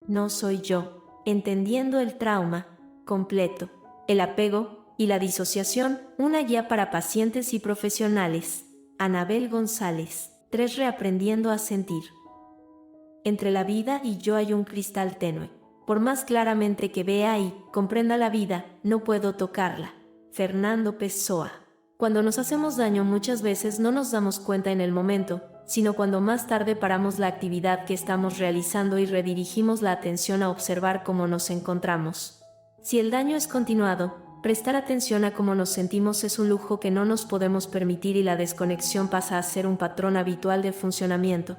no soy yo, entendiendo el trauma completo, el apego y la disociación, una guía para pacientes y profesionales. Anabel González. 3. Reaprendiendo a sentir. Entre la vida y yo hay un cristal tenue. Por más claramente que vea y comprenda la vida, no puedo tocarla. Fernando Pessoa. Cuando nos hacemos daño muchas veces no nos damos cuenta en el momento, sino cuando más tarde paramos la actividad que estamos realizando y redirigimos la atención a observar cómo nos encontramos. Si el daño es continuado, prestar atención a cómo nos sentimos es un lujo que no nos podemos permitir y la desconexión pasa a ser un patrón habitual de funcionamiento.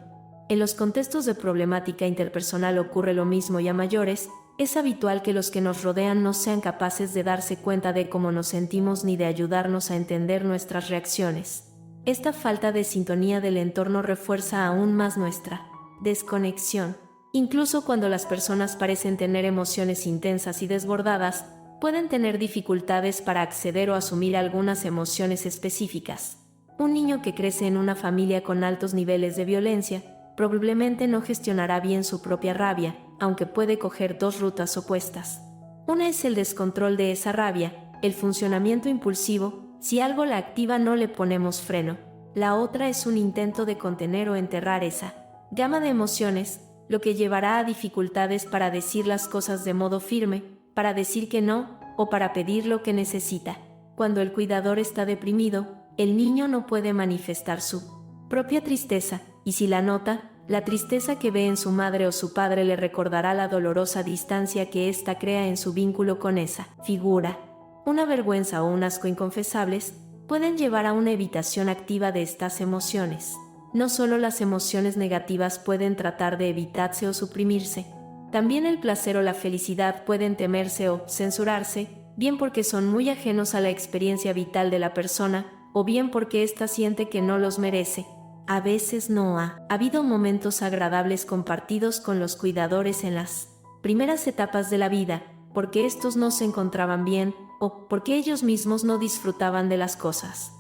En los contextos de problemática interpersonal ocurre lo mismo y a mayores, es habitual que los que nos rodean no sean capaces de darse cuenta de cómo nos sentimos ni de ayudarnos a entender nuestras reacciones. Esta falta de sintonía del entorno refuerza aún más nuestra desconexión. Incluso cuando las personas parecen tener emociones intensas y desbordadas, pueden tener dificultades para acceder o asumir algunas emociones específicas. Un niño que crece en una familia con altos niveles de violencia, probablemente no gestionará bien su propia rabia, aunque puede coger dos rutas opuestas. Una es el descontrol de esa rabia, el funcionamiento impulsivo, si algo la activa no le ponemos freno. La otra es un intento de contener o enterrar esa gama de emociones, lo que llevará a dificultades para decir las cosas de modo firme, para decir que no, o para pedir lo que necesita. Cuando el cuidador está deprimido, el niño no puede manifestar su propia tristeza, y si la nota, la tristeza que ve en su madre o su padre le recordará la dolorosa distancia que ésta crea en su vínculo con esa figura. Una vergüenza o un asco inconfesables pueden llevar a una evitación activa de estas emociones. No solo las emociones negativas pueden tratar de evitarse o suprimirse, también el placer o la felicidad pueden temerse o censurarse, bien porque son muy ajenos a la experiencia vital de la persona, o bien porque ésta siente que no los merece. A veces no ha habido momentos agradables compartidos con los cuidadores en las primeras etapas de la vida, porque estos no se encontraban bien, o porque ellos mismos no disfrutaban de las cosas.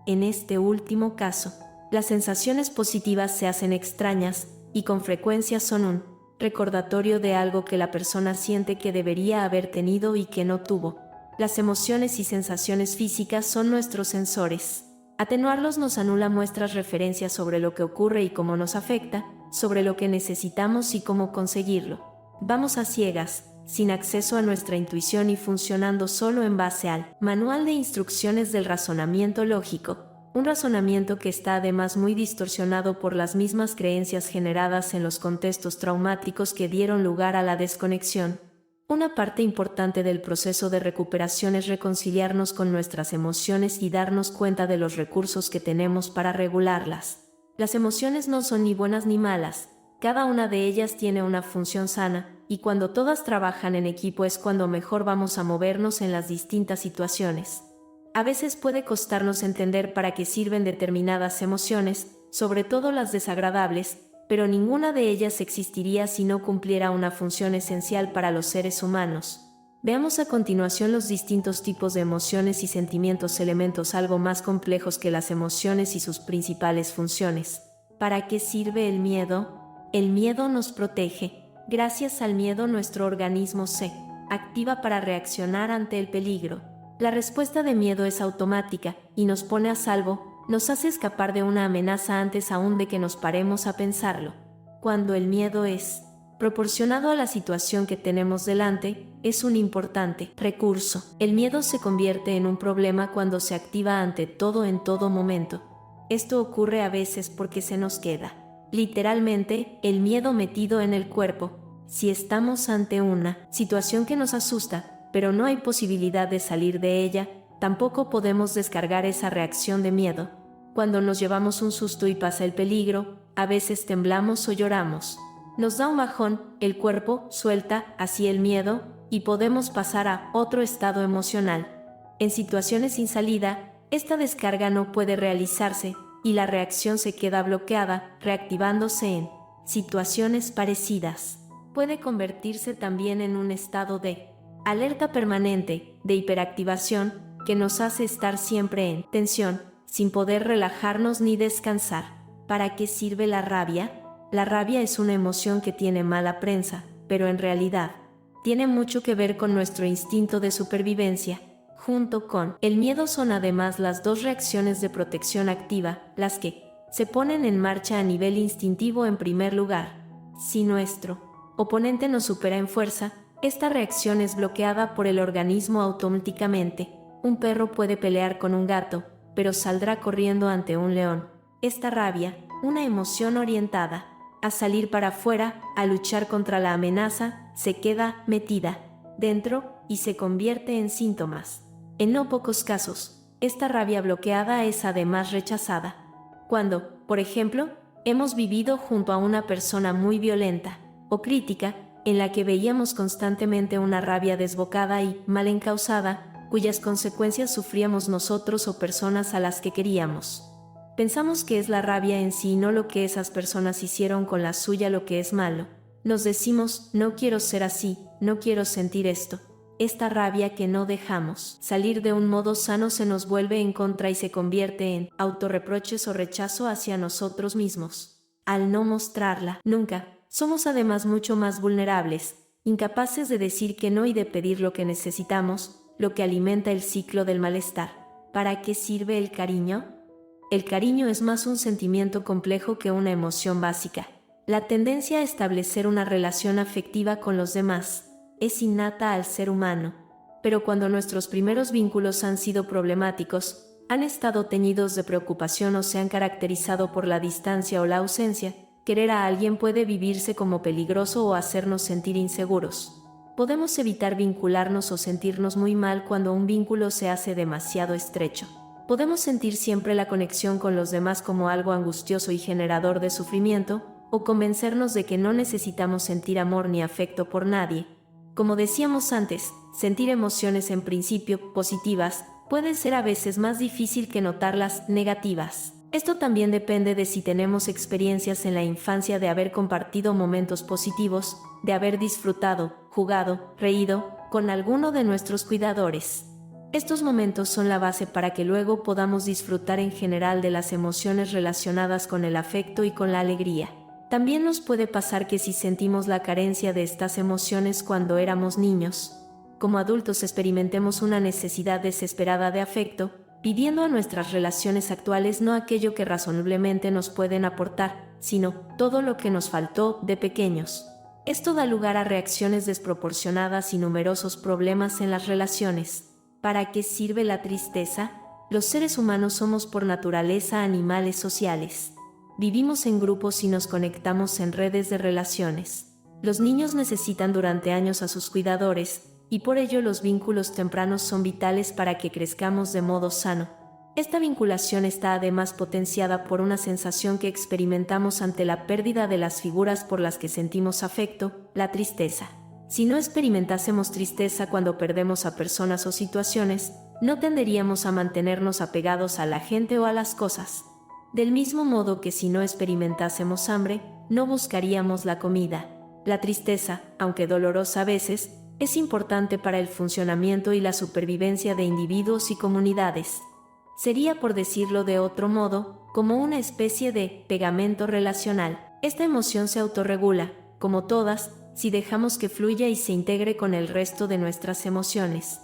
En este último caso, las sensaciones positivas se hacen extrañas, y con frecuencia son un recordatorio de algo que la persona siente que debería haber tenido y que no tuvo. Las emociones y sensaciones físicas son nuestros sensores. Atenuarlos nos anula nuestras referencias sobre lo que ocurre y cómo nos afecta, sobre lo que necesitamos y cómo conseguirlo. Vamos a ciegas, sin acceso a nuestra intuición y funcionando solo en base al Manual de Instrucciones del Razonamiento Lógico, un razonamiento que está además muy distorsionado por las mismas creencias generadas en los contextos traumáticos que dieron lugar a la desconexión. Una parte importante del proceso de recuperación es reconciliarnos con nuestras emociones y darnos cuenta de los recursos que tenemos para regularlas. Las emociones no son ni buenas ni malas, cada una de ellas tiene una función sana, y cuando todas trabajan en equipo es cuando mejor vamos a movernos en las distintas situaciones. A veces puede costarnos entender para qué sirven determinadas emociones, sobre todo las desagradables, pero ninguna de ellas existiría si no cumpliera una función esencial para los seres humanos. Veamos a continuación los distintos tipos de emociones y sentimientos, elementos algo más complejos que las emociones y sus principales funciones. ¿Para qué sirve el miedo? El miedo nos protege. Gracias al miedo nuestro organismo se activa para reaccionar ante el peligro. La respuesta de miedo es automática y nos pone a salvo. Nos hace escapar de una amenaza antes aún de que nos paremos a pensarlo. Cuando el miedo es proporcionado a la situación que tenemos delante, es un importante recurso. El miedo se convierte en un problema cuando se activa ante todo en todo momento. Esto ocurre a veces porque se nos queda literalmente el miedo metido en el cuerpo. Si estamos ante una situación que nos asusta, pero no hay posibilidad de salir de ella, tampoco podemos descargar esa reacción de miedo. Cuando nos llevamos un susto y pasa el peligro, a veces temblamos o lloramos. Nos da un bajón, el cuerpo suelta así el miedo y podemos pasar a otro estado emocional. En situaciones sin salida, esta descarga no puede realizarse y la reacción se queda bloqueada, reactivándose en situaciones parecidas. Puede convertirse también en un estado de alerta permanente, de hiperactivación, que nos hace estar siempre en tensión, sin poder relajarnos ni descansar. ¿Para qué sirve la rabia? La rabia es una emoción que tiene mala prensa, pero en realidad tiene mucho que ver con nuestro instinto de supervivencia. Junto con el miedo son además las dos reacciones de protección activa, las que se ponen en marcha a nivel instintivo en primer lugar. Si nuestro oponente nos supera en fuerza, esta reacción es bloqueada por el organismo automáticamente. Un perro puede pelear con un gato, pero saldrá corriendo ante un león. Esta rabia, una emoción orientada a salir para afuera, a luchar contra la amenaza, se queda metida dentro y se convierte en síntomas. En no pocos casos, esta rabia bloqueada es además rechazada. Cuando, por ejemplo, hemos vivido junto a una persona muy violenta o crítica, en la que veíamos constantemente una rabia desbocada y mal encausada, cuyas consecuencias sufríamos nosotros o personas a las que queríamos. Pensamos que es la rabia en sí y no lo que esas personas hicieron con la suya lo que es malo. Nos decimos, no quiero ser así, no quiero sentir esto. Esta rabia que no dejamos salir de un modo sano se nos vuelve en contra y se convierte en autorreproches o rechazo hacia nosotros mismos. Al no mostrarla nunca, somos además mucho más vulnerables, incapaces de decir que no y de pedir lo que necesitamos, lo que alimenta el ciclo del malestar. ¿Para qué sirve el cariño? El cariño es más un sentimiento complejo que una emoción básica. La tendencia a establecer una relación afectiva con los demás es innata al ser humano, pero cuando nuestros primeros vínculos han sido problemáticos, han estado teñidos de preocupación o se han caracterizado por la distancia o la ausencia, querer a alguien puede vivirse como peligroso o hacernos sentir inseguros. Podemos evitar vincularnos o sentirnos muy mal cuando un vínculo se hace demasiado estrecho. Podemos sentir siempre la conexión con los demás como algo angustioso y generador de sufrimiento, o convencernos de que no necesitamos sentir amor ni afecto por nadie. Como decíamos antes, sentir emociones en principio positivas puede ser a veces más difícil que notarlas negativas. Esto también depende de si tenemos experiencias en la infancia de haber compartido momentos positivos, de haber disfrutado, jugado, reído con alguno de nuestros cuidadores. Estos momentos son la base para que luego podamos disfrutar en general de las emociones relacionadas con el afecto y con la alegría. También nos puede pasar que si sentimos la carencia de estas emociones cuando éramos niños, como adultos experimentemos una necesidad desesperada de afecto, pidiendo a nuestras relaciones actuales no aquello que razonablemente nos pueden aportar, sino todo lo que nos faltó de pequeños. Esto da lugar a reacciones desproporcionadas y numerosos problemas en las relaciones. ¿Para qué sirve la tristeza? Los seres humanos somos por naturaleza animales sociales. Vivimos en grupos y nos conectamos en redes de relaciones. Los niños necesitan durante años a sus cuidadores, y por ello los vínculos tempranos son vitales para que crezcamos de modo sano. Esta vinculación está además potenciada por una sensación que experimentamos ante la pérdida de las figuras por las que sentimos afecto, la tristeza. Si no experimentásemos tristeza cuando perdemos a personas o situaciones, no tenderíamos a mantenernos apegados a la gente o a las cosas. Del mismo modo que si no experimentásemos hambre, no buscaríamos la comida. La tristeza, aunque dolorosa a veces, es importante para el funcionamiento y la supervivencia de individuos y comunidades. Sería, por decirlo de otro modo, como una especie de pegamento relacional. Esta emoción se autorregula, como todas, si dejamos que fluya y se integre con el resto de nuestras emociones.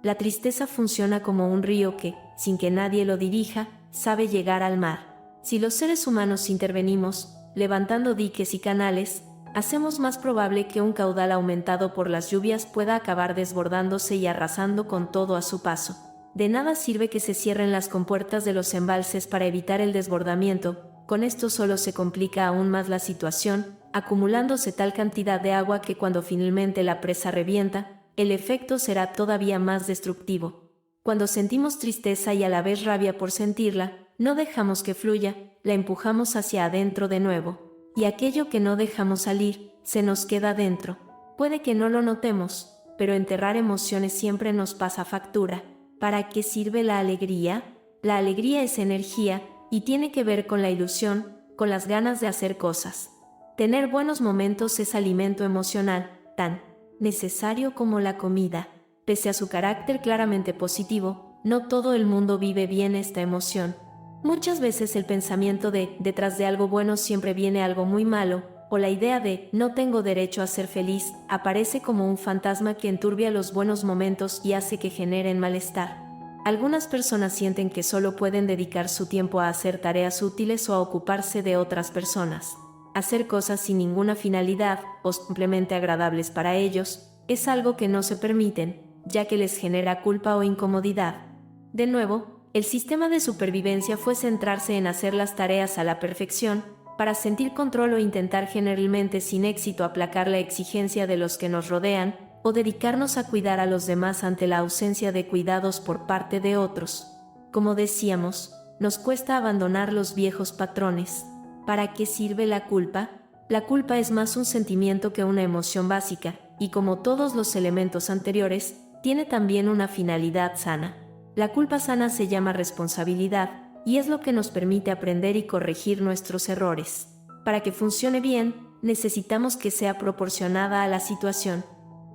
La tristeza funciona como un río que, sin que nadie lo dirija, sabe llegar al mar. Si los seres humanos intervenimos, levantando diques y canales, hacemos más probable que un caudal aumentado por las lluvias pueda acabar desbordándose y arrasando con todo a su paso. De nada sirve que se cierren las compuertas de los embalses para evitar el desbordamiento, con esto solo se complica aún más la situación, acumulándose tal cantidad de agua que cuando finalmente la presa revienta, el efecto será todavía más destructivo. Cuando sentimos tristeza y a la vez rabia por sentirla, no dejamos que fluya, la empujamos hacia adentro de nuevo, y aquello que no dejamos salir, se nos queda dentro. Puede que no lo notemos, pero enterrar emociones siempre nos pasa factura. ¿Para qué sirve la alegría? La alegría es energía, y tiene que ver con la ilusión, con las ganas de hacer cosas. Tener buenos momentos es alimento emocional, tan necesario como la comida. Pese a su carácter claramente positivo, no todo el mundo vive bien esta emoción. Muchas veces el pensamiento de detrás de algo bueno siempre viene algo muy malo, o la idea de no tengo derecho a ser feliz aparece como un fantasma que enturbia los buenos momentos y hace que generen malestar. Algunas personas sienten que solo pueden dedicar su tiempo a hacer tareas útiles o a ocuparse de otras personas. Hacer cosas sin ninguna finalidad o simplemente agradables para ellos es algo que no se permiten, ya que les genera culpa o incomodidad. De nuevo, el sistema de supervivencia fue centrarse en hacer las tareas a la perfección, para sentir control o intentar generalmente sin éxito aplacar la exigencia de los que nos rodean, o dedicarnos a cuidar a los demás ante la ausencia de cuidados por parte de otros. Como decíamos, nos cuesta abandonar los viejos patrones. ¿Para qué sirve la culpa? La culpa es más un sentimiento que una emoción básica, y como todos los elementos anteriores, tiene también una finalidad sana. La culpa sana se llama responsabilidad, y es lo que nos permite aprender y corregir nuestros errores. Para que funcione bien, necesitamos que sea proporcionada a la situación.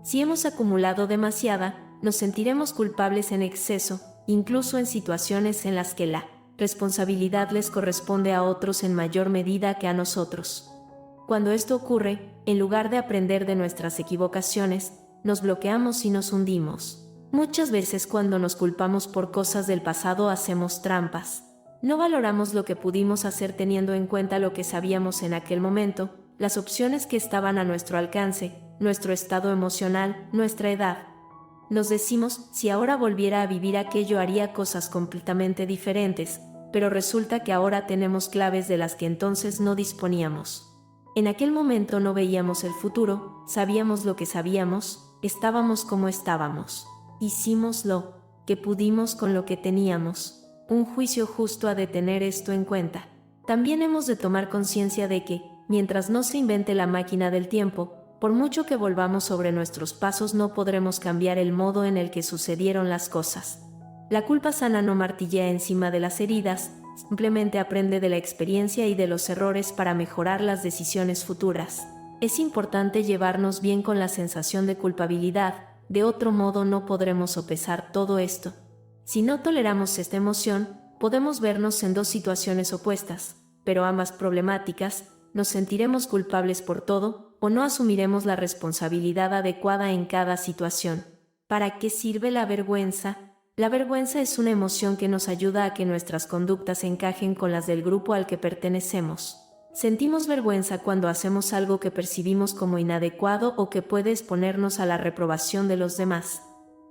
Si hemos acumulado demasiada, nos sentiremos culpables en exceso, incluso en situaciones en las que la responsabilidad les corresponde a otros en mayor medida que a nosotros. Cuando esto ocurre, en lugar de aprender de nuestras equivocaciones, nos bloqueamos y nos hundimos. Muchas veces cuando nos culpamos por cosas del pasado hacemos trampas. No valoramos lo que pudimos hacer teniendo en cuenta lo que sabíamos en aquel momento, las opciones que estaban a nuestro alcance, nuestro estado emocional, nuestra edad. Nos decimos, si ahora volviera a vivir aquello haría cosas completamente diferentes, pero resulta que ahora tenemos claves de las que entonces no disponíamos. En aquel momento no veíamos el futuro, sabíamos lo que sabíamos, estábamos como estábamos. Hicimos lo que pudimos con lo que teníamos. Un juicio justo ha de tener esto en cuenta. También hemos de tomar conciencia de que, mientras no se invente la máquina del tiempo, por mucho que volvamos sobre nuestros pasos no podremos cambiar el modo en el que sucedieron las cosas. La culpa sana no martillea encima de las heridas, simplemente aprende de la experiencia y de los errores para mejorar las decisiones futuras. Es importante llevarnos bien con la sensación de culpabilidad, de otro modo no podremos sopesar todo esto. Si no toleramos esta emoción, podemos vernos en dos situaciones opuestas, pero ambas problemáticas. Nos sentiremos culpables por todo, o no asumiremos la responsabilidad adecuada en cada situación. ¿Para qué sirve la vergüenza? La vergüenza es una emoción que nos ayuda a que nuestras conductas encajen con las del grupo al que pertenecemos. Sentimos vergüenza cuando hacemos algo que percibimos como inadecuado o que puede exponernos a la reprobación de los demás.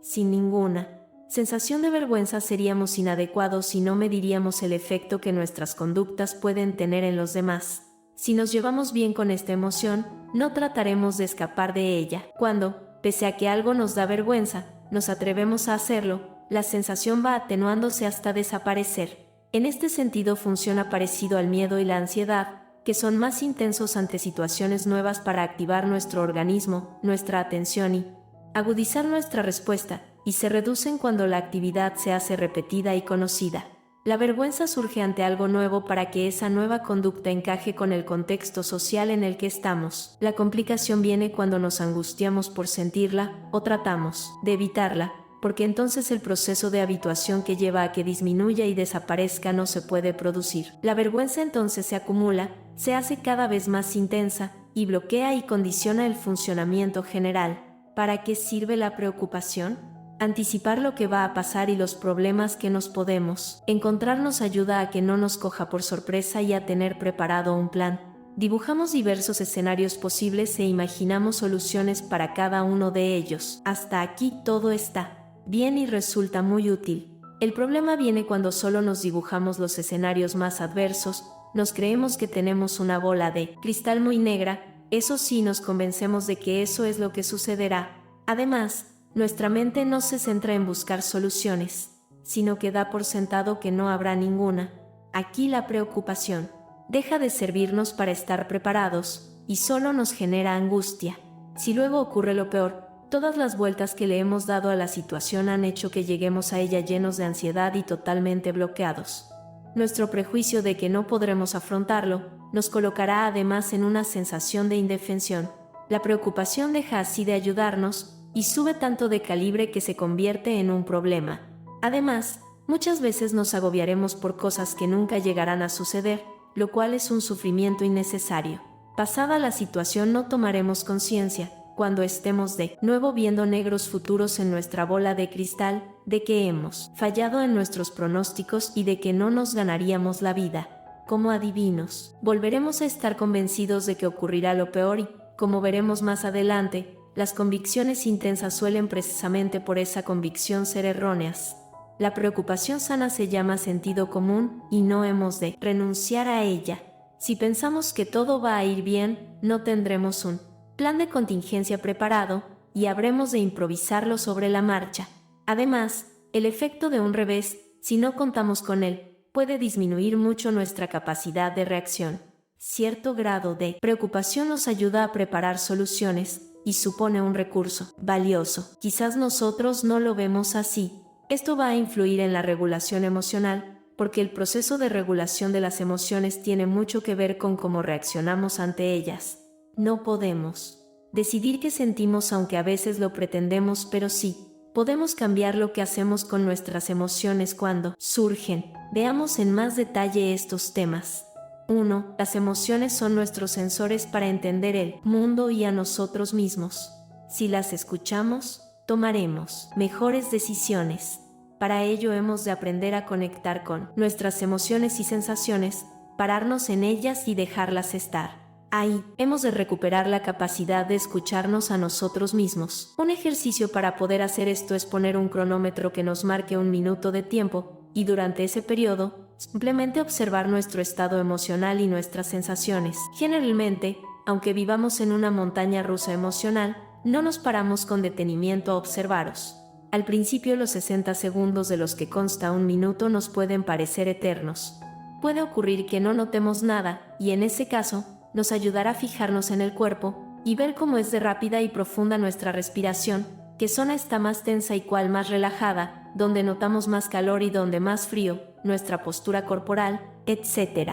Sin ninguna sensación de vergüenza seríamos inadecuados y no mediríamos el efecto que nuestras conductas pueden tener en los demás. Si nos llevamos bien con esta emoción, no trataremos de escapar de ella. Cuando, pese a que algo nos da vergüenza, nos atrevemos a hacerlo, la sensación va atenuándose hasta desaparecer. En este sentido funciona parecido al miedo y la ansiedad, que son más intensos ante situaciones nuevas para activar nuestro organismo, nuestra atención y agudizar nuestra respuesta, y se reducen cuando la actividad se hace repetida y conocida. La vergüenza surge ante algo nuevo para que esa nueva conducta encaje con el contexto social en el que estamos. La complicación viene cuando nos angustiamos por sentirla o tratamos de evitarla, porque entonces el proceso de habituación que lleva a que disminuya y desaparezca no se puede producir. La vergüenza entonces se acumula, se hace cada vez más intensa y bloquea y condiciona el funcionamiento general. ¿Para qué sirve la preocupación? Anticipar lo que va a pasar y los problemas que nos podemos encontrar nos ayuda a que no nos coja por sorpresa y a tener preparado un plan. Dibujamos diversos escenarios posibles e imaginamos soluciones para cada uno de ellos. Hasta aquí todo está bien y resulta muy útil. El problema viene cuando solo nos dibujamos los escenarios más adversos, nos creemos que tenemos una bola de cristal muy negra, eso sí nos convencemos de que eso es lo que sucederá. Además, nuestra mente no se centra en buscar soluciones, sino que da por sentado que no habrá ninguna. Aquí la preocupación deja de servirnos para estar preparados y solo nos genera angustia. Si luego ocurre lo peor, todas las vueltas que le hemos dado a la situación han hecho que lleguemos a ella llenos de ansiedad y totalmente bloqueados. Nuestro prejuicio de que no podremos afrontarlo nos colocará además en una sensación de indefensión. La preocupación deja así de ayudarnos y sube tanto de calibre que se convierte en un problema. Además, muchas veces nos agobiaremos por cosas que nunca llegarán a suceder, lo cual es un sufrimiento innecesario. Pasada la situación no tomaremos conciencia, cuando estemos de nuevo viendo negros futuros en nuestra bola de cristal, de que hemos fallado en nuestros pronósticos y de que no nos ganaríamos la vida. Como adivinos, volveremos a estar convencidos de que ocurrirá lo peor y, como veremos más adelante, las convicciones intensas suelen precisamente por esa convicción ser erróneas. La preocupación sana se llama sentido común y no hemos de renunciar a ella. Si pensamos que todo va a ir bien, no tendremos un plan de contingencia preparado y habremos de improvisarlo sobre la marcha. Además, el efecto de un revés, si no contamos con él, puede disminuir mucho nuestra capacidad de reacción. Cierto grado de preocupación nos ayuda a preparar soluciones y supone un recurso valioso. Quizás nosotros no lo vemos así. Esto va a influir en la regulación emocional, porque el proceso de regulación de las emociones tiene mucho que ver con cómo reaccionamos ante ellas. No podemos decidir qué sentimos, aunque a veces lo pretendemos, pero sí podemos cambiar lo que hacemos con nuestras emociones cuando surgen. Veamos en más detalle estos temas. 1. Las emociones son nuestros sensores para entender el mundo y a nosotros mismos. Si las escuchamos, tomaremos mejores decisiones. Para ello hemos de aprender a conectar con nuestras emociones y sensaciones, pararnos en ellas y dejarlas estar. Ahí, hemos de recuperar la capacidad de escucharnos a nosotros mismos. Un ejercicio para poder hacer esto es poner un cronómetro que nos marque 1 minuto de tiempo, y durante ese periodo, simplemente observar nuestro estado emocional y nuestras sensaciones. Generalmente, aunque vivamos en una montaña rusa emocional, no nos paramos con detenimiento a observaros. Al principio los 60 segundos de los que consta 1 minuto nos pueden parecer eternos. Puede ocurrir que no notemos nada, y en ese caso, nos ayudará a fijarnos en el cuerpo y ver cómo es de rápida y profunda nuestra respiración, qué zona está más tensa y cuál más relajada, donde notamos más calor y donde más frío, nuestra postura corporal, etc.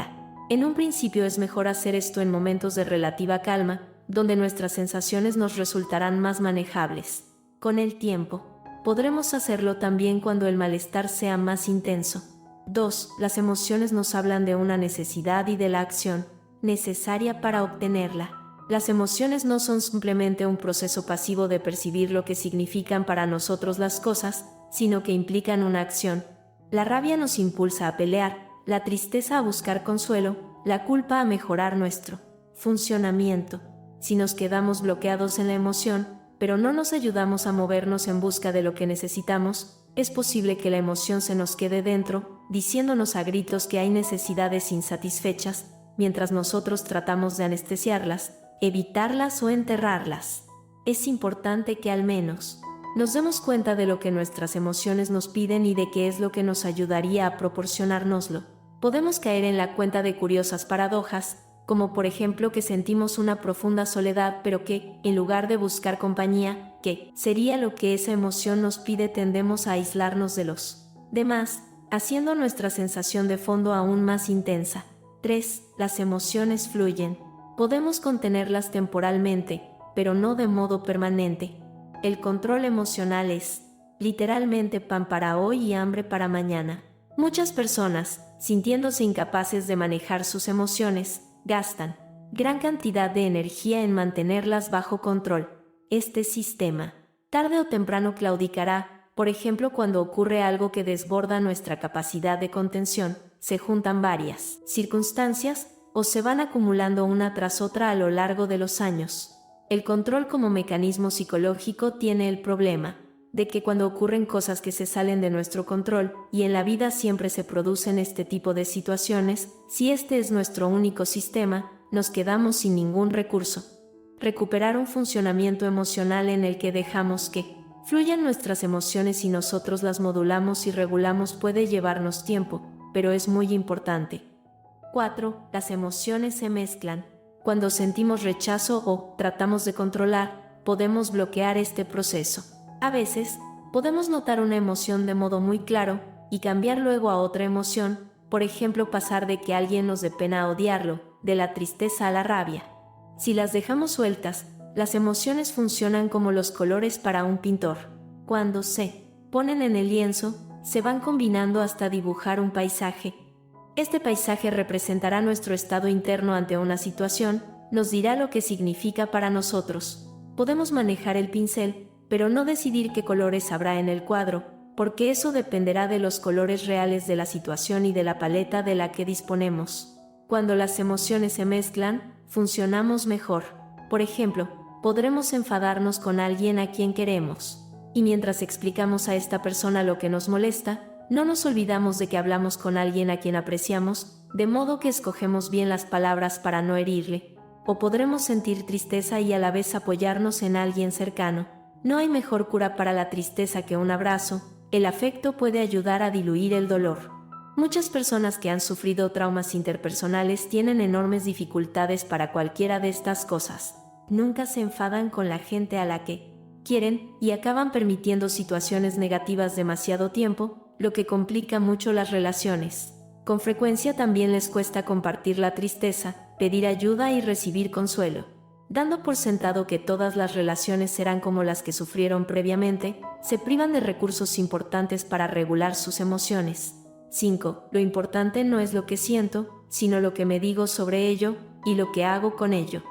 En un principio es mejor hacer esto en momentos de relativa calma, donde nuestras sensaciones nos resultarán más manejables. Con el tiempo, podremos hacerlo también cuando el malestar sea más intenso. 2. Las emociones nos hablan de una necesidad y de la acción necesaria para obtenerla. Las emociones no son simplemente un proceso pasivo de percibir lo que significan para nosotros las cosas, sino que implican una acción. La rabia nos impulsa a pelear, la tristeza a buscar consuelo, la culpa a mejorar nuestro funcionamiento. Si nos quedamos bloqueados en la emoción, pero no nos ayudamos a movernos en busca de lo que necesitamos, es posible que la emoción se nos quede dentro, diciéndonos a gritos que hay necesidades insatisfechas, mientras nosotros tratamos de anestesiarlas, evitarlas o enterrarlas. Es importante que al menos nos demos cuenta de lo que nuestras emociones nos piden y de qué es lo que nos ayudaría a proporcionárnoslo. Podemos caer en la cuenta de curiosas paradojas, como por ejemplo que sentimos una profunda soledad, pero que, en lugar de buscar compañía, que sería lo que esa emoción nos pide, tendemos a aislarnos de los demás, haciendo nuestra sensación de fondo aún más intensa. 3. Las emociones fluyen. Podemos contenerlas temporalmente, pero no de modo permanente. El control emocional es, literalmente, pan para hoy y hambre para mañana. Muchas personas, sintiéndose incapaces de manejar sus emociones, gastan gran cantidad de energía en mantenerlas bajo control. Este sistema, tarde o temprano, claudicará, por ejemplo cuando ocurre algo que desborda nuestra capacidad de contención. Se juntan varias circunstancias o se van acumulando una tras otra a lo largo de los años. El control como mecanismo psicológico tiene el problema de que cuando ocurren cosas que se salen de nuestro control, y en la vida siempre se producen este tipo de situaciones, si este es nuestro único sistema, nos quedamos sin ningún recurso. Recuperar un funcionamiento emocional en el que dejamos que fluyan nuestras emociones y nosotros las modulamos y regulamos puede llevarnos tiempo, pero es muy importante. 4. Las emociones se mezclan. Cuando sentimos rechazo o tratamos de controlar, podemos bloquear este proceso. A veces, podemos notar una emoción de modo muy claro y cambiar luego a otra emoción, por ejemplo pasar de que alguien nos dé pena a odiarlo, de la tristeza a la rabia. Si las dejamos sueltas, las emociones funcionan como los colores para un pintor. Cuando se ponen en el lienzo, se van combinando hasta dibujar un paisaje. Este paisaje representará nuestro estado interno ante una situación, nos dirá lo que significa para nosotros. Podemos manejar el pincel, pero no decidir qué colores habrá en el cuadro, porque eso dependerá de los colores reales de la situación y de la paleta de la que disponemos. Cuando las emociones se mezclan, funcionamos mejor. Por ejemplo, podremos enfadarnos con alguien a quien queremos. Y mientras explicamos a esta persona lo que nos molesta, no nos olvidamos de que hablamos con alguien a quien apreciamos, de modo que escogemos bien las palabras para no herirle. O podremos sentir tristeza y a la vez apoyarnos en alguien cercano. No hay mejor cura para la tristeza que un abrazo. El afecto puede ayudar a diluir el dolor. Muchas personas que han sufrido traumas interpersonales tienen enormes dificultades para cualquiera de estas cosas. Nunca se enfadan con la gente a la que quieren y acaban permitiendo situaciones negativas demasiado tiempo, lo que complica mucho las relaciones. Con frecuencia también les cuesta compartir la tristeza, pedir ayuda y recibir consuelo. Dando por sentado que todas las relaciones serán como las que sufrieron previamente, se privan de recursos importantes para regular sus emociones. 5. Lo importante no es lo que siento, sino lo que me digo sobre ello y lo que hago con ello.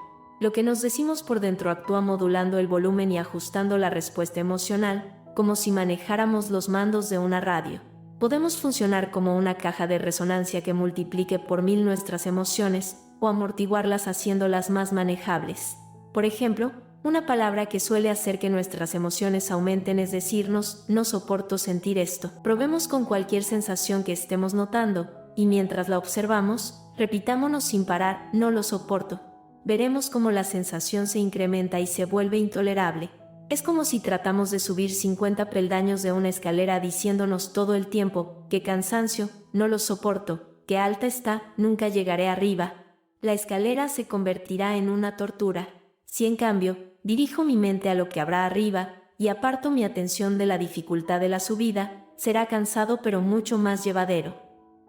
Lo que nos decimos por dentro actúa modulando el volumen y ajustando la respuesta emocional, como si manejáramos los mandos de una radio. Podemos funcionar como una caja de resonancia que multiplique por 1000 nuestras emociones o amortiguarlas haciéndolas más manejables. Por ejemplo, una palabra que suele hacer que nuestras emociones aumenten es decirnos, no soporto sentir esto. Probemos con cualquier sensación que estemos notando, y mientras la observamos, repitámonos sin parar, no lo soporto. Veremos cómo la sensación se incrementa y se vuelve intolerable. Es como si tratamos de subir 50 peldaños de una escalera diciéndonos todo el tiempo, qué cansancio, no lo soporto, qué alta está, nunca llegaré arriba. La escalera se convertirá en una tortura. Si en cambio, dirijo mi mente a lo que habrá arriba y aparto mi atención de la dificultad de la subida, será cansado pero mucho más llevadero.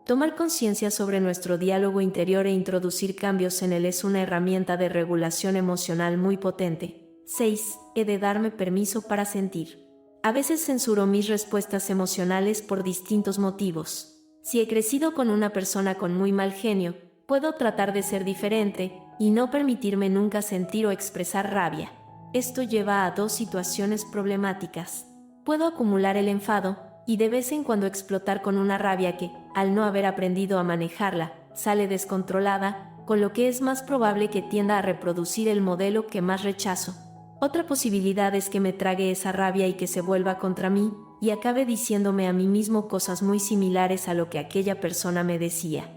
Tomar conciencia sobre nuestro diálogo interior e introducir cambios en él es una herramienta de regulación emocional muy potente. 6. He de darme permiso para sentir. A veces censuro mis respuestas emocionales por distintos motivos. Si he crecido con una persona con muy mal genio, puedo tratar de ser diferente y no permitirme nunca sentir o expresar rabia. Esto lleva a dos situaciones problemáticas. Puedo acumular el enfado y de vez en cuando explotar con una rabia que, al no haber aprendido a manejarla, sale descontrolada, con lo que es más probable que tienda a reproducir el modelo que más rechazo. Otra posibilidad es que me trague esa rabia y que se vuelva contra mí, y acabe diciéndome a mí mismo cosas muy similares a lo que aquella persona me decía.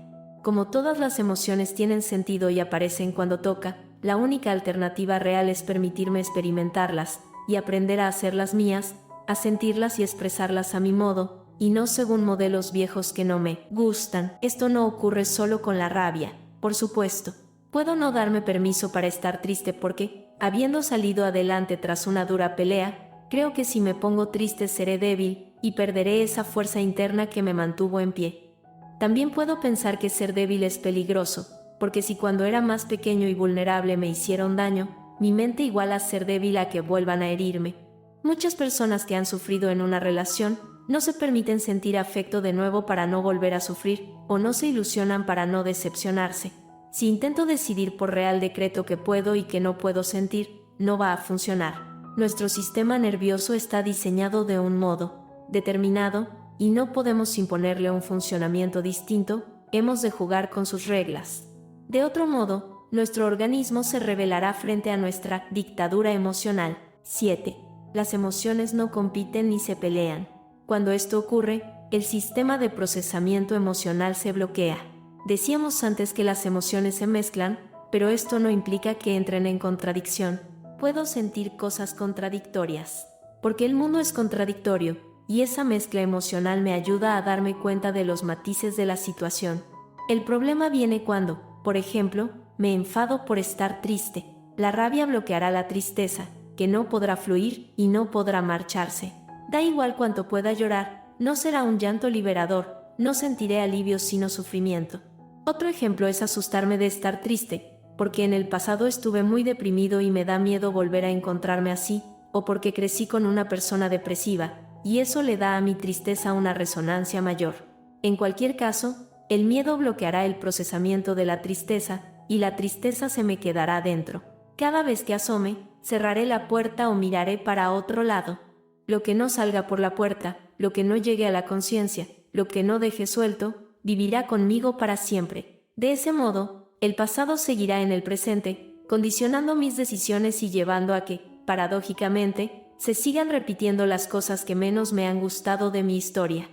Como todas las emociones tienen sentido y aparecen cuando toca, la única alternativa real es permitirme experimentarlas, y aprender a hacerlas mías, a sentirlas y expresarlas a mi modo, y no según modelos viejos que no me gustan. Esto no ocurre solo con la rabia, por supuesto. Puedo no darme permiso para estar triste porque, habiendo salido adelante tras una dura pelea, creo que si me pongo triste seré débil y perderé esa fuerza interna que me mantuvo en pie. También puedo pensar que ser débil es peligroso, porque si cuando era más pequeño y vulnerable me hicieron daño, mi mente iguala a ser débil a que vuelvan a herirme. Muchas personas que han sufrido en una relación no se permiten sentir afecto de nuevo para no volver a sufrir, o no se ilusionan para no decepcionarse. Si intento decidir por real decreto que puedo y que no puedo sentir, no va a funcionar. Nuestro sistema nervioso está diseñado de un modo determinado y no podemos imponerle un funcionamiento distinto, hemos de jugar con sus reglas. De otro modo, nuestro organismo se rebelará frente a nuestra dictadura emocional. 7. Las emociones no compiten ni se pelean. Cuando esto ocurre, el sistema de procesamiento emocional se bloquea. Decíamos antes que las emociones se mezclan, pero esto no implica que entren en contradicción. Puedo sentir cosas contradictorias, porque el mundo es contradictorio, y esa mezcla emocional me ayuda a darme cuenta de los matices de la situación. El problema viene cuando, por ejemplo, me enfado por estar triste. La rabia bloqueará la tristeza, que no podrá fluir y no podrá marcharse. Da igual cuánto pueda llorar, no será un llanto liberador, no sentiré alivio sino sufrimiento. Otro ejemplo es asustarme de estar triste, porque en el pasado estuve muy deprimido y me da miedo volver a encontrarme así, o porque crecí con una persona depresiva, y eso le da a mi tristeza una resonancia mayor. En cualquier caso, el miedo bloqueará el procesamiento de la tristeza, y la tristeza se me quedará dentro. Cada vez que asome, cerraré la puerta o miraré para otro lado. Lo que no salga por la puerta, lo que no llegue a la conciencia, lo que no deje suelto, vivirá conmigo para siempre. De ese modo, el pasado seguirá en el presente, condicionando mis decisiones y llevando a que, paradójicamente, se sigan repitiendo las cosas que menos me han gustado de mi historia.